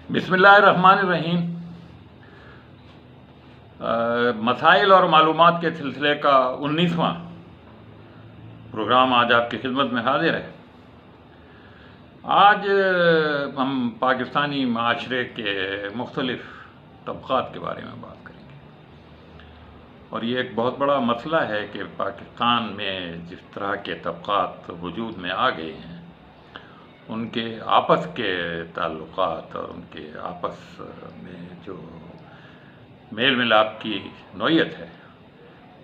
بسم اللہ الرحمن الرحیم۔ مسائل اور معلومات کے سلسلے کا 19واں پروگرام آج آپ کی خدمت میں حاضر ہے۔ آج ہم پاکستانی معاشرے کے مختلف طبقات کے بارے میں بات کریں گے، اور یہ ایک بہت بڑا مسئلہ ہے کہ پاکستان میں جس طرح کے طبقات وجود میں آ گئے ہیں، ان کے آپس کے تعلقات اور ان کے آپس میں جو میل ملاپ کی نوعیت ہے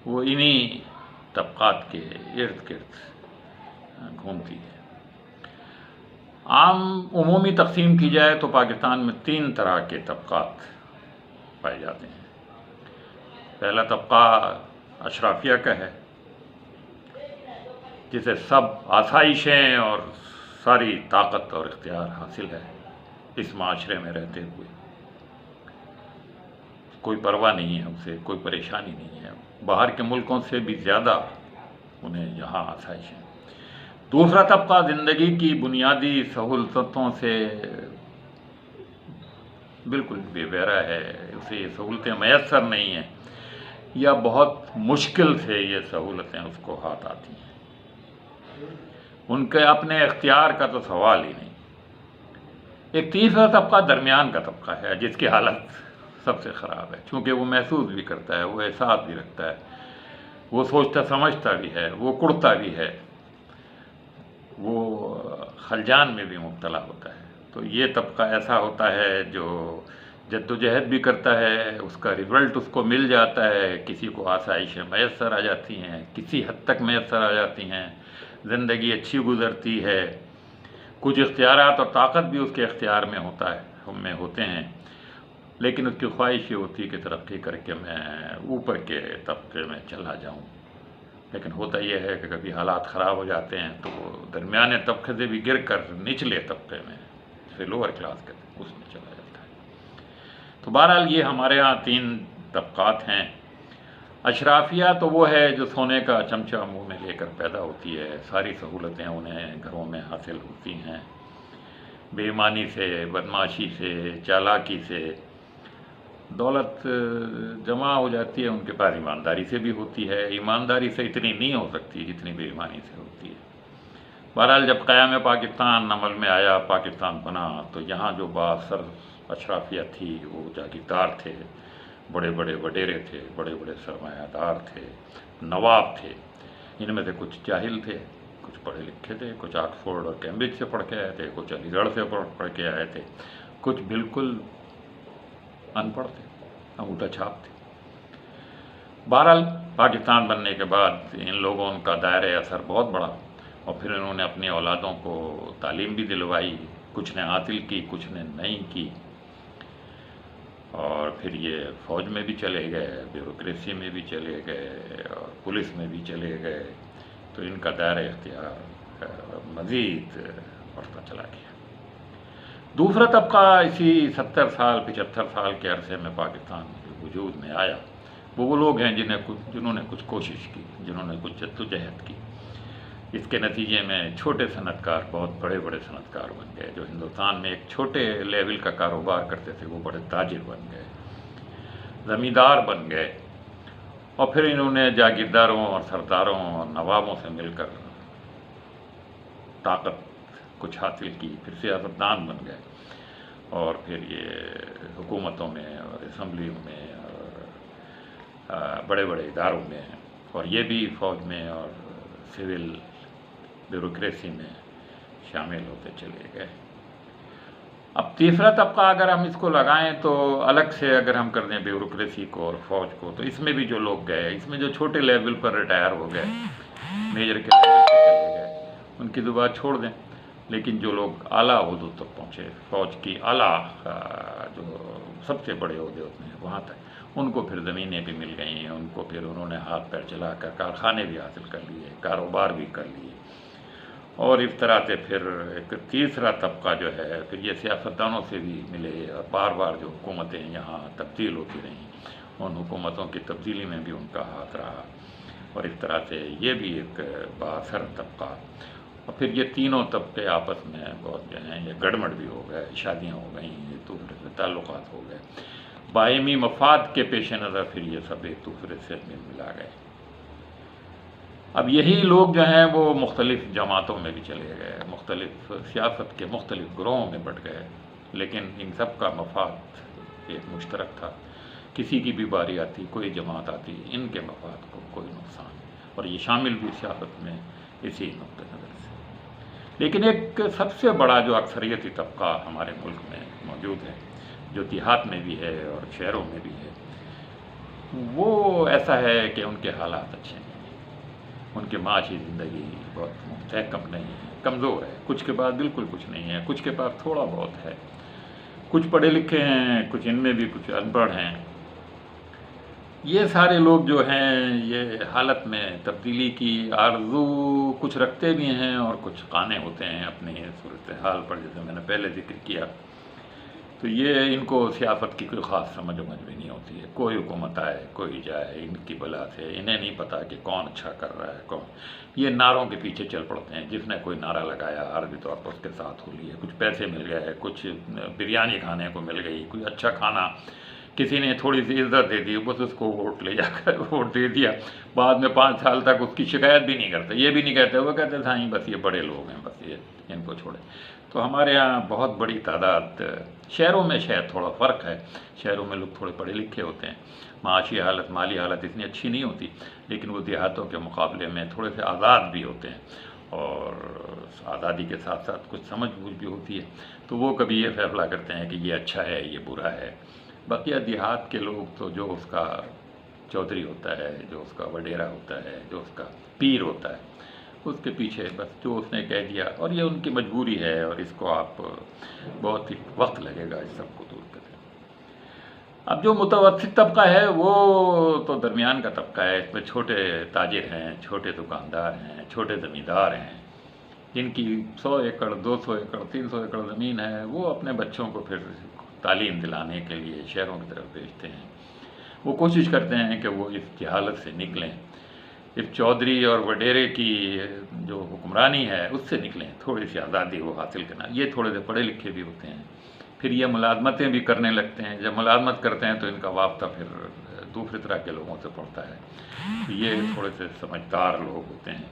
وہ انہی طبقات کے ارد گرد گھومتی ہے۔ عام عمومی تقسیم کی جائے تو پاکستان میں 3 طرح کے طبقات پائے جاتے ہیں۔ پہلا طبقہ اشرافیہ کا ہے، جسے سب آسائشیں اور ساری طاقت اور اختیار حاصل ہے اس معاشرے میں رہتے ہوئے۔ کوئی پرواہ نہیں ہے اسے، کوئی پریشانی نہیں ہے، باہر کے ملکوں سے بھی زیادہ انہیں یہاں آسائش ہے۔ دوسرا طبقہ زندگی کی بنیادی سہولتوں سے بالکل بے بہرا ہے، اسے یہ سہولتیں میسر نہیں ہیں یا بہت مشکل سے یہ سہولتیں اس کو ہاتھ آتی ہیں۔ ان کے اپنے اختیار کا تو سوال ہی نہیں۔ ایک تیسرا طبقہ درمیان کا طبقہ ہے، جس کی حالت سب سے خراب ہے، چونکہ وہ محسوس بھی کرتا ہے، وہ احساس بھی رکھتا ہے، وہ سوچتا سمجھتا بھی ہے، وہ کڑتا بھی ہے، وہ خلجان میں بھی مبتلا ہوتا ہے۔ تو یہ طبقہ ایسا ہوتا ہے جو جدوجہد بھی کرتا ہے، اس کا ریزلٹ اس کو مل جاتا ہے، کسی کو آسائشیں میسر آ جاتی ہیں، کسی حد تک میسر آ جاتی ہیں، زندگی اچھی گزرتی ہے، کچھ اختیارات اور طاقت بھی اس کے اختیار میں ہوتے ہیں، لیکن اس کی خواہش یہ ہوتی ہے کہ ترقی کر کے میں اوپر کے طبقے میں چلا جاؤں۔ لیکن ہوتا یہ ہے کہ کبھی حالات خراب ہو جاتے ہیں تو وہ درمیانے طبقے سے بھی گر کر نچلے طبقے میں، جسے لوور کلاس کہتے ہیں، اس میں چلا جاتا ہے۔ تو بہرحال یہ ہمارے ہاں 3 طبقات ہیں۔ اشرافیہ تو وہ ہے جو سونے کا چمچہ منہ میں لے کر پیدا ہوتی ہے، ساری سہولتیں انہیں گھروں میں حاصل ہوتی ہیں، بے ایمانی سے، بدمعاشی سے، چالاکی سے دولت جمع ہو جاتی ہے ان کے پاس، ایمانداری سے بھی ہوتی ہے، ایمانداری سے اتنی نہیں ہو سکتی جتنی بے ایمانی سے ہوتی ہے۔ بہرحال جب قیام پاکستان عمل میں آیا، پاکستان بنا، تو یہاں جو بااثر اشرافیہ تھی وہ جاگیردار تھے، بڑے بڑے وڈیرے تھے، بڑے بڑے سرمایہ دار تھے، نواب تھے۔ ان میں سے کچھ جاہل تھے، کچھ پڑھے لکھے تھے، کچھ آکسفورڈ اور کیمبرج سے پڑھ کے آئے تھے، کچھ علی گڑھ سے پڑھ کے آئے تھے، کچھ بالکل ان پڑھ تھے، انگوٹھا چھاپ تھے۔ بہرحال پاکستان بننے کے بعد ان لوگوں کا دائرۂ اثر بہت بڑا، اور پھر انہوں نے اپنی اولادوں کو تعلیم بھی دلوائی، کچھ نے حاصل کی، کچھ نے نہیں کی، اور پھر یہ فوج میں بھی چلے گئے، بیوروکریسی میں بھی چلے گئے، اور پولیس میں بھی چلے گئے۔ تو ان کا دائرۂ اختیار مزید بڑھتا چلا گیا۔ دوسرا طبقہ اسی 70 سال 75 سال کے عرصے میں پاکستان وجود میں آیا، وہ لوگ ہیں جنہوں نے کچھ کوشش کی، جنہوں نے کچھ جدوجہد کی۔ اس کے نتیجے میں چھوٹے صنعت کار بہت بڑے بڑے صنعت کار بن گئے، جو ہندوستان میں ایک چھوٹے لیول کا کاروبار کرتے تھے وہ بڑے تاجر بن گئے، زمیندار بن گئے، اور پھر انہوں نے جاگیرداروں اور سرداروں اور نوابوں سے مل کر طاقت کچھ حاصل کی، پھر سیاستدان بن گئے، اور پھر یہ حکومتوں میں اور اسمبلیوں میں اور بڑے بڑے اداروں میں، اور یہ بھی فوج میں اور سول بیوروکریسی میں شامل ہوتے چلے گئے۔ اب تیسرا طبقہ اگر ہم اس کو لگائیں تو الگ سے اگر ہم کر دیں بیوروکریسی کو اور فوج کو، تو اس میں بھی جو لوگ گئے، اس میں جو چھوٹے لیول پر ریٹائر ہو گئے، میجر کے لیول پہ چلے گئے، ان کی تو بات چھوڑ دیں، لیکن جو لوگ اعلیٰ عہدوں تک پہنچے، فوج کی اعلیٰ جو سب سے بڑے عہدے ہوتے ہیں وہاں تک، ان کو پھر زمینیں بھی مل گئی ہیں، ان کو پھر انہوں نے ہاتھ پیر چلا کر کارخانے بھی حاصل کر لیے، کاروبار بھی کر لیے، اور اس طرح سے پھر ایک تیسرا طبقہ جو ہے پھر یہ سیاستدانوں سے بھی ملے، اور بار بار جو حکومتیں یہاں تبدیل ہوتی رہیں، ان حکومتوں کی تبدیلی میں بھی ان کا ہاتھ رہا، اور اس طرح سے یہ بھی ایک بااثر طبقہ اور پھر یہ تینوں طبقے آپس میں بہت جو ہیں یہ گڑمڑ بھی ہو گئے، شادیاں ہو گئیں، ایک دوسرے سے تعلقات ہو گئے، باہمی مفاد کے پیش نظر پھر یہ سب ایک دوسرے سے مل ملا گئے۔ اب یہی لوگ جو ہیں وہ مختلف جماعتوں میں بھی چلے گئے، مختلف سیاست کے مختلف گروہوں میں بٹ گئے، لیکن ان سب کا مفاد ایک مشترک تھا۔ کسی کی بھی باری آتی، کوئی جماعت آتی، ان کے مفاد کو کوئی نقصان، اور یہ شامل بھی سیاست میں اسی نقطۂ نظر سے۔ لیکن ایک سب سے بڑا جو اکثریتی طبقہ ہمارے ملک میں موجود ہے، جو دیہات میں بھی ہے اور شہروں میں بھی ہے، وہ ایسا ہے کہ ان کے حالات اچھے نہیں ہیں، ان کے معاشی زندگی بہت مستحکم نہیں ہے، کمزور ہے، کچھ کے پاس بالکل کچھ نہیں ہے، کچھ کے پاس تھوڑا بہت ہے، کچھ پڑھے لکھے ہیں، کچھ ان میں بھی کچھ ان پڑھ ہیں۔ یہ سارے لوگ جو ہیں یہ حالت میں تبدیلی کی آرزو کچھ رکھتے بھی ہیں اور کچھ قانے ہوتے ہیں اپنی صورتحال پر، جیسے میں نے پہلے ذکر کیا۔ تو یہ ان کو سیاست کی کوئی خاص سمجھ بھی نہیں ہوتی ہے، کوئی حکومت آئے کوئی جائے، ان کی بلا سے انہیں نہیں پتہ کہ کون اچھا کر رہا ہے کون۔ یہ نعروں کے پیچھے چل پڑتے ہیں، جس نے کوئی نعرہ لگایا عربی طور پر اس کے ساتھ ہو لیے، کچھ پیسے مل گئے، کچھ بریانی کھانے کو مل گئی، کوئی اچھا کھانا، کسی نے تھوڑی سی عزت دے دی، بس اس کو ووٹ لے جا کر ووٹ دے دیا، بعد میں 5 سال تک اس کی شکایت بھی نہیں کرتے، یہ بھی نہیں کہتے، وہ کہتے تھا بس یہ بڑے لوگ ہیں، بس یہ ان کو چھوڑے۔ تو ہمارے ہاں بہت بڑی تعداد، شہروں میں شاید تھوڑا فرق ہے، شہروں میں لوگ تھوڑے پڑھے لکھے ہوتے ہیں، معاشی حالت مالی حالت اتنی اچھی نہیں ہوتی، لیکن وہ دیہاتوں کے مقابلے میں تھوڑے سے آزاد بھی ہوتے ہیں، اور آزادی کے ساتھ ساتھ کچھ سمجھ بوجھ بھی ہوتی ہے، تو وہ کبھی یہ فیصلہ کرتے ہیں کہ یہ اچھا ہے یہ برا ہے۔ بقیہ دیہات کے لوگ تو جو اس کا چودھری ہوتا ہے، جو اس کا وڈیرا ہوتا ہے، جو اس کا پیر ہوتا ہے، اس کے پیچھے بس جو اس نے کہہ دیا، اور یہ ان کی مجبوری ہے، اور اس کو آپ بہت ہی وقت لگے گا اس سب کو دور کرنے۔ اب جو متوسط طبقہ ہے وہ تو درمیان کا طبقہ ہے، اس میں چھوٹے تاجر ہیں، چھوٹے دکاندار ہیں، چھوٹے زمیندار ہیں، جن کی 100 ایکڑ 200 ایکڑ 300 ایکڑ زمین ہے، وہ اپنے بچوں کو پھر تعلیم دلانے کے لیے شہروں کی طرف بھیجتے ہیں۔ وہ کوشش کرتے ہیں کہ وہ اس جہالت سے نکلیں، اس چودھری اور وڈیرے کی جو حکمرانی ہے اس سے نکلیں، تھوڑی سی آزادی وہ حاصل کرنا۔ یہ تھوڑے سے پڑھے لکھے بھی ہوتے ہیں، پھر یہ ملازمتیں بھی کرنے لگتے ہیں، جب ملازمت کرتے ہیں تو ان کا وابطہ پھر دوسری طرح کے لوگوں سے پڑتا ہے، تو یہ تھوڑے سے سمجھدار لوگ ہوتے ہیں،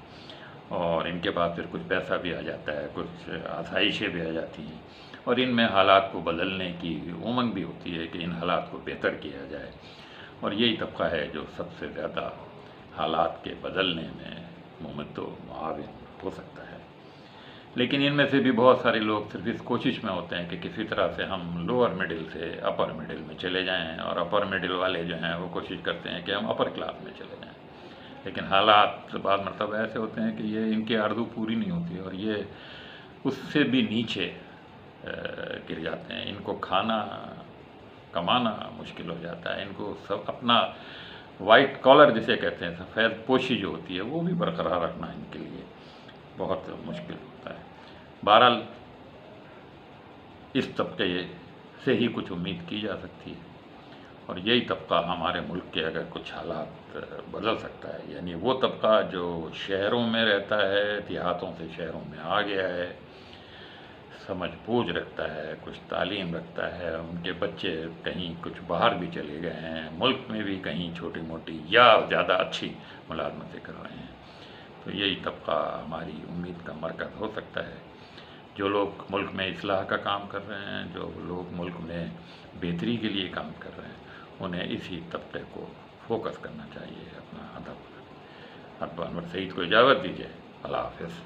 اور ان کے پاس پھر کچھ پیسہ بھی آ جاتا ہے، کچھ آسائشیں بھی آ جاتی ہیں، اور ان میں حالات کو بدلنے کی امنگ بھی ہوتی ہے کہ ان حالات کو بہتر کیا جائے، اور یہی طبقہ ہے جو سب سے زیادہ حالات کے بدلنے میں ممد و معاون ہو سکتا ہے۔ لیکن ان میں سے بھی بہت سارے لوگ صرف اس کوشش میں ہوتے ہیں کہ کسی طرح سے ہم لوور مڈل سے اپر مڈل میں چلے جائیں، اور اپر مڈل والے جو ہیں وہ کوشش کرتے ہیں کہ ہم اپر کلاس میں چلے جائیں، لیکن حالات بعض مرتبہ ایسے ہوتے ہیں کہ یہ ان کی آرزو پوری نہیں ہوتی، اور یہ اس سے بھی نیچے گر جاتے ہیں، ان کو کھانا کمانا مشکل ہو جاتا ہے، ان کو سب اپنا وائٹ کالر جسے کہتے ہیں، سفید پوشی جو ہوتی ہے، وہ بھی برقرار رکھنا ان کے لیے بہت مشکل ہوتا ہے۔ بہرحال اس طبقے سے ہی کچھ امید کی جا سکتی ہے، اور یہی طبقہ ہمارے ملک کے اگر کچھ حالات بدل سکتا ہے، یعنی وہ طبقہ جو شہروں میں رہتا ہے، دیہاتوں سے شہروں میں آ گیا ہے، سمجھ بوجھ رکھتا ہے، کچھ تعلیم رکھتا ہے، ان کے بچے کہیں کچھ باہر بھی چلے گئے ہیں، ملک میں بھی کہیں چھوٹی موٹی یا زیادہ اچھی ملازمتیں کر رہے ہیں، تو یہی طبقہ ہماری امید کا مرکز ہو سکتا ہے۔ جو لوگ ملک میں اصلاح کا کام کر رہے ہیں، جو لوگ ملک میں بہتری کے لیے کام کر رہے ہیں، انہیں اسی طبقے کو فوکس کرنا چاہیے اپنا ہدف۔ اب انور سعید کو اجازت دیجیے، اللہ حافظ۔